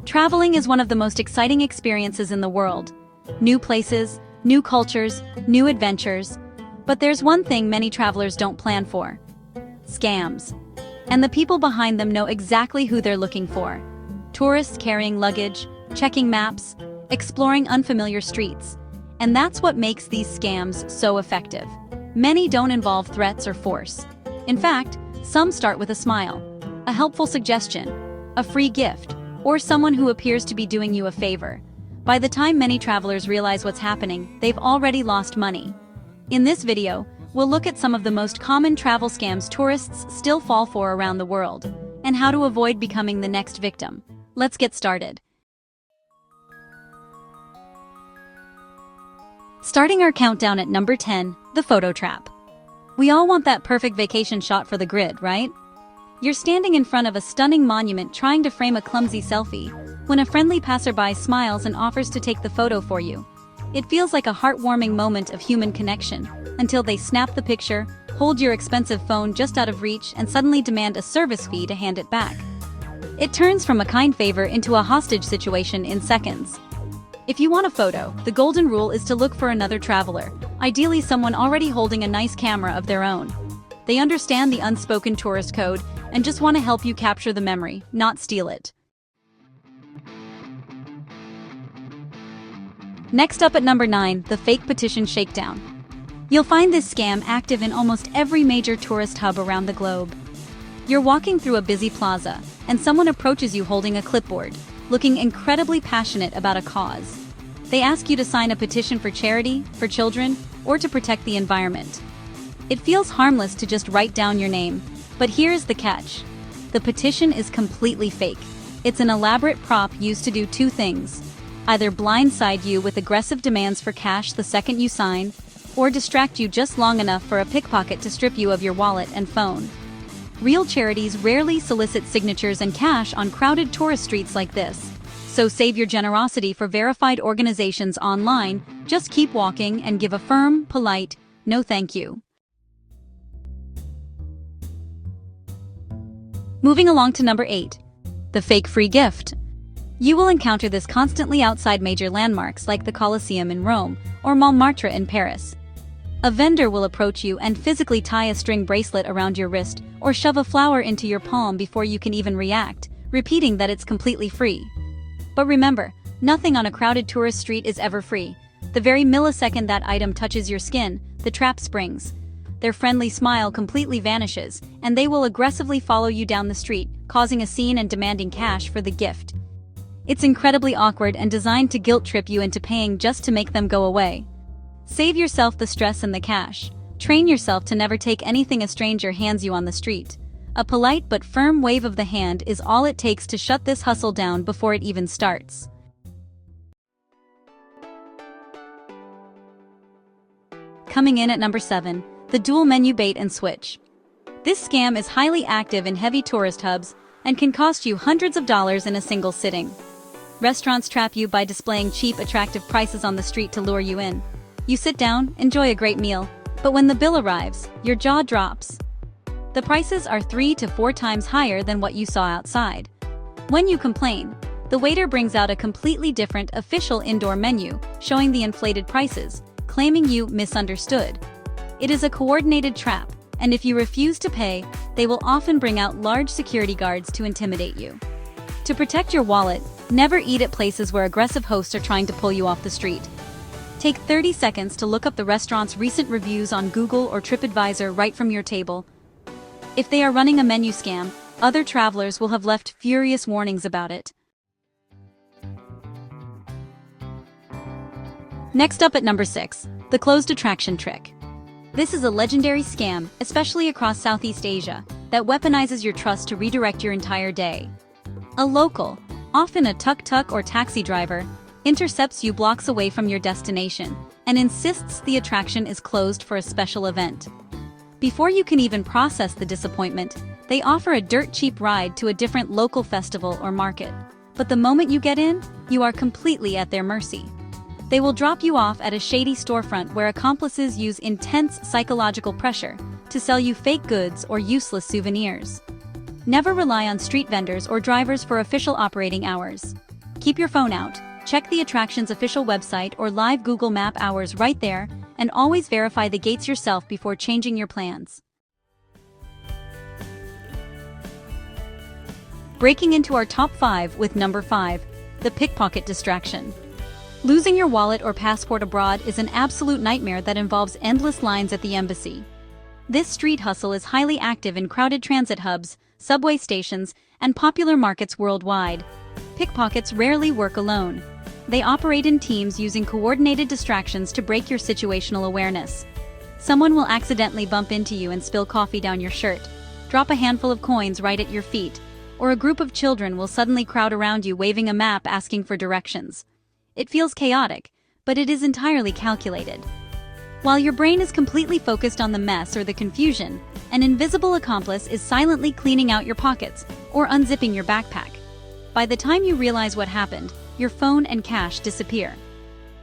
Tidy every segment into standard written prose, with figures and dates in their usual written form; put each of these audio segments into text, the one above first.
Traveling is one of the most exciting experiences in the world. New places, new cultures, new adventures. But there's one thing many travelers don't plan for: scams. And the people behind them know exactly who they're looking for. Tourists carrying luggage, checking maps, exploring unfamiliar streets. And that's what makes these scams so effective. Many don't involve threats or force. In fact, some start with a smile, a helpful suggestion, a free gift, or someone who appears to be doing you a favor. By the time many travelers realize what's happening, they've already lost money. In this video, we'll look at some of the most common travel scams tourists still fall for around the world, and how to avoid becoming the next victim. Let's get started. Starting our countdown at number 10, the photo trap. We all want that perfect vacation shot for the grid, right? You're standing in front of a stunning monument trying to frame a clumsy selfie, when a friendly passerby smiles and offers to take the photo for you. It feels like a heartwarming moment of human connection, until they snap the picture, hold your expensive phone just out of reach, and suddenly demand a service fee to hand it back. It turns from a kind favor into a hostage situation in seconds. If you want a photo, the golden rule is to look for another traveler, ideally someone already holding a nice camera of their own. They understand the unspoken tourist code and just want to help you capture the memory, not steal it. Next up at number 9, the fake petition shakedown. You'll find this scam active in almost every major tourist hub around the globe. You're walking through a busy plaza, and someone approaches you holding a clipboard, looking incredibly passionate about a cause. They ask you to sign a petition for charity, for children, or to protect the environment. It feels harmless to just write down your name, but here's the catch. The petition is completely fake. It's an elaborate prop used to do two things: either blindside you with aggressive demands for cash the second you sign, or distract you just long enough for a pickpocket to strip you of your wallet and phone. Real charities rarely solicit signatures and cash on crowded tourist streets like this. So save your generosity for verified organizations online. Just keep walking and give a firm, polite, no thank you. Moving along to number 8, the fake free gift. You will encounter this constantly outside major landmarks like the Colosseum in Rome or Montmartre in Paris. A vendor will approach you and physically tie a string bracelet around your wrist or shove a flower into your palm before you can even react, repeating that it's completely free. But remember, nothing on a crowded tourist street is ever free. The very millisecond that item touches your skin, the trap springs. Their friendly smile completely vanishes, and they will aggressively follow you down the street, causing a scene and demanding cash for the gift. It's incredibly awkward and designed to guilt-trip you into paying just to make them go away. Save yourself the stress and the cash. Train yourself to never take anything a stranger hands you on the street. A polite but firm wave of the hand is all it takes to shut this hustle down before it even starts. Coming in at number 7, the dual menu bait and switch. This scam is highly active in heavy tourist hubs and can cost you hundreds of dollars in a single sitting. Restaurants trap you by displaying cheap, attractive prices on the street to lure you in. You sit down, enjoy a great meal, but when the bill arrives, your jaw drops. The prices are 3 to 4 times higher than what you saw outside. When you complain, the waiter brings out a completely different official indoor menu, showing the inflated prices, claiming you misunderstood. It is a coordinated trap, and if you refuse to pay, they will often bring out large security guards to intimidate you. To protect your wallet, never eat at places where aggressive hosts are trying to pull you off the street. Take 30 seconds to look up the restaurant's recent reviews on Google or TripAdvisor right from your table. If they are running a menu scam, other travelers will have left furious warnings about it. Next up at number 6, the closed attraction trick. This is a legendary scam, especially across Southeast Asia, that weaponizes your trust to redirect your entire day. A local, often a tuk-tuk or taxi driver, intercepts you blocks away from your destination and insists the attraction is closed for a special event. Before you can even process the disappointment, they offer a dirt-cheap ride to a different local festival or market. But the moment you get in, you are completely at their mercy. They will drop you off at a shady storefront where accomplices use intense psychological pressure, to sell you fake goods or useless souvenirs. Never rely on street vendors or drivers for official operating hours. Keep your phone out, check the attraction's official website or live Google Map hours right there, and always verify the gates yourself before changing your plans. Breaking into our top 5 with number 5, the pickpocket distraction. Losing your wallet or passport abroad is an absolute nightmare that involves endless lines at the embassy. This street hustle is highly active in crowded transit hubs, subway stations, and popular markets worldwide. Pickpockets rarely work alone. They operate in teams using coordinated distractions to break your situational awareness. Someone will accidentally bump into you and spill coffee down your shirt, drop a handful of coins right at your feet, or a group of children will suddenly crowd around you waving a map asking for directions. It feels chaotic, but it is entirely calculated. While your brain is completely focused on the mess or the confusion, an invisible accomplice is silently cleaning out your pockets or unzipping your backpack. By the time you realize what happened, your phone and cash disappear.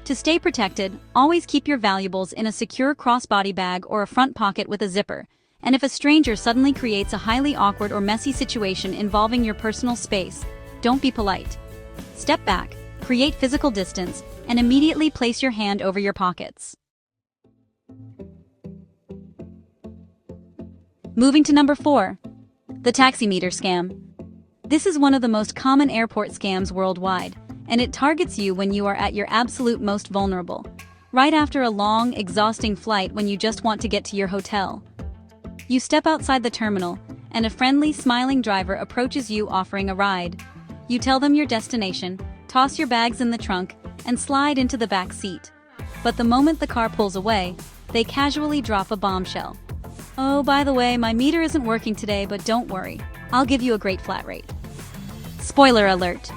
To stay protected, always keep your valuables in a secure crossbody bag or a front pocket with a zipper, and if a stranger suddenly creates a highly awkward or messy situation involving your personal space, don't be polite. Step back, create physical distance, and immediately place your hand over your pockets. Moving to number 4, the taximeter scam. This is one of the most common airport scams worldwide, and it targets you when you are at your absolute most vulnerable, right after a long, exhausting flight when you just want to get to your hotel. You step outside the terminal, and a friendly, smiling driver approaches you offering a ride. You tell them your destination, toss your bags in the trunk, and slide into the back seat. But the moment the car pulls away, they casually drop a bombshell. "Oh, by the way, my meter isn't working today, but don't worry, I'll give you a great flat rate." Spoiler alert!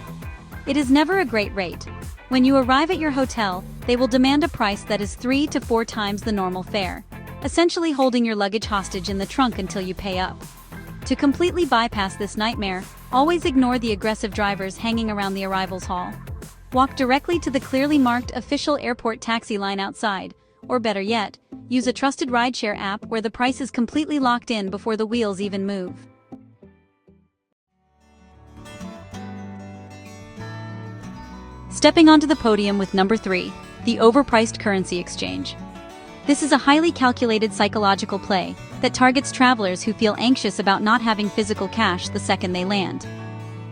It is never a great rate. When you arrive at your hotel, they will demand a price that is 3 to 4 times the normal fare, essentially holding your luggage hostage in the trunk until you pay up. To completely bypass this nightmare, always ignore the aggressive drivers hanging around the arrivals hall. Walk directly to the clearly marked official airport taxi line outside, or better yet, use a trusted rideshare app where the price is completely locked in before the wheels even move. Stepping onto the podium with number 3, the overpriced currency exchange. This is a highly calculated psychological play that targets travelers who feel anxious about not having physical cash the second they land.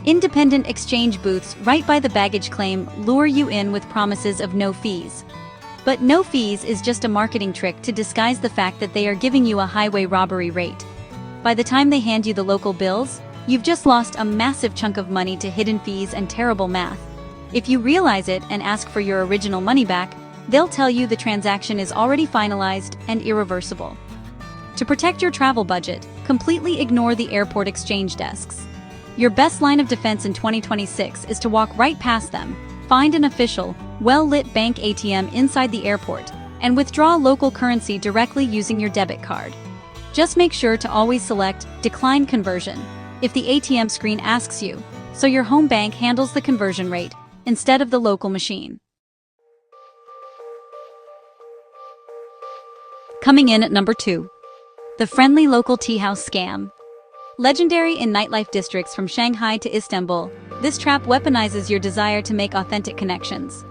Independent exchange booths right by the baggage claim lure you in with promises of no fees. But no fees is just a marketing trick to disguise the fact that they are giving you a highway robbery rate. By the time they hand you the local bills, you've just lost a massive chunk of money to hidden fees and terrible math. If you realize it and ask for your original money back, they'll tell you the transaction is already finalized and irreversible. To protect your travel budget, completely ignore the airport exchange desks. Your best line of defense in 2026 is to walk right past them, find an official, well-lit bank ATM inside the airport, and withdraw local currency directly using your debit card. Just make sure to always select Decline Conversion if the ATM screen asks you, so your home bank handles the conversion rate instead of the local machine. Coming in at number 2, the friendly local tea house scam. Legendary in nightlife districts from Shanghai to Istanbul, this trap weaponizes your desire to make authentic connections.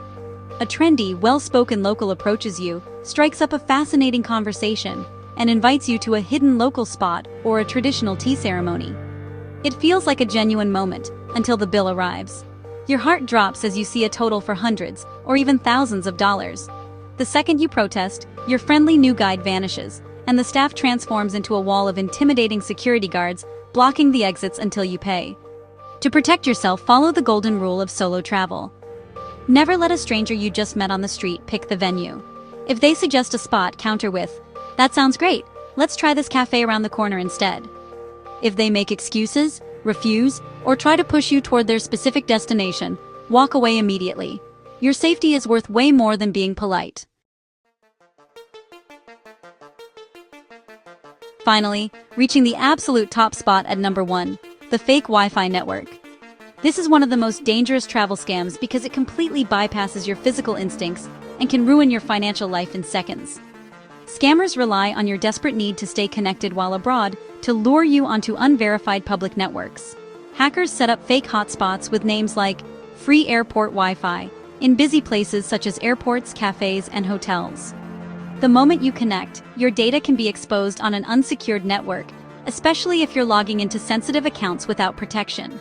A trendy, well-spoken local approaches you, strikes up a fascinating conversation, and invites you to a hidden local spot or a traditional tea ceremony. It feels like a genuine moment, until the bill arrives. Your heart drops as you see a total for hundreds, or even thousands of dollars. The second you protest, your friendly new guide vanishes, and the staff transforms into a wall of intimidating security guards, blocking the exits until you pay. To protect yourself, follow the golden rule of solo travel. Never let a stranger you just met on the street pick the venue. If they suggest a spot, counter with, "That sounds great, let's try this cafe around the corner instead." If they make excuses, refuse, or try to push you toward their specific destination, walk away immediately. Your safety is worth way more than being polite. Finally, reaching the absolute top spot at number 1, the fake Wi-Fi network. This is one of the most dangerous travel scams because it completely bypasses your physical instincts and can ruin your financial life in seconds. Scammers rely on your desperate need to stay connected while abroad to lure you onto unverified public networks. Hackers set up fake hotspots with names like free airport Wi-Fi in busy places such as airports, cafes, and hotels. The moment you connect, your data can be exposed on an unsecured network, especially if you're logging into sensitive accounts without protection.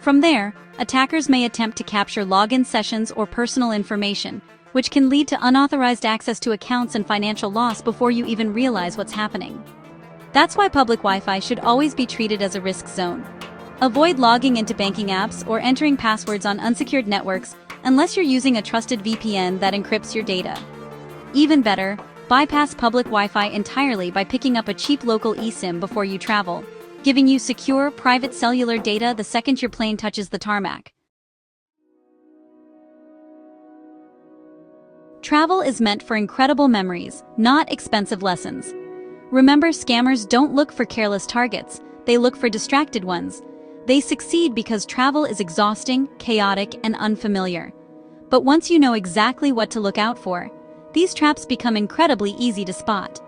From there, attackers may attempt to capture login sessions or personal information, which can lead to unauthorized access to accounts and financial loss before you even realize what's happening. That's why public Wi-Fi should always be treated as a risk zone. Avoid logging into banking apps or entering passwords on unsecured networks unless you're using a trusted VPN that encrypts your data. Even better, bypass public Wi-Fi entirely by picking up a cheap local eSIM before you travel, giving you secure, private cellular data the second your plane touches the tarmac. Travel is meant for incredible memories, not expensive lessons. Remember, scammers don't look for careless targets, they look for distracted ones. They succeed because travel is exhausting, chaotic, and unfamiliar. But once you know exactly what to look out for, these traps become incredibly easy to spot.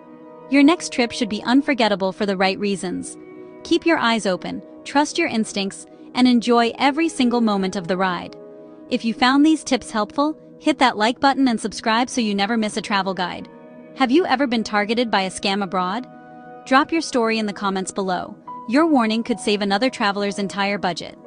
Your next trip should be unforgettable for the right reasons. Keep your eyes open, trust your instincts, and enjoy every single moment of the ride. If you found these tips helpful, hit that like button and subscribe so you never miss a travel guide. Have you ever been targeted by a scam abroad? Drop your story in the comments below. Your warning could save another traveler's entire budget.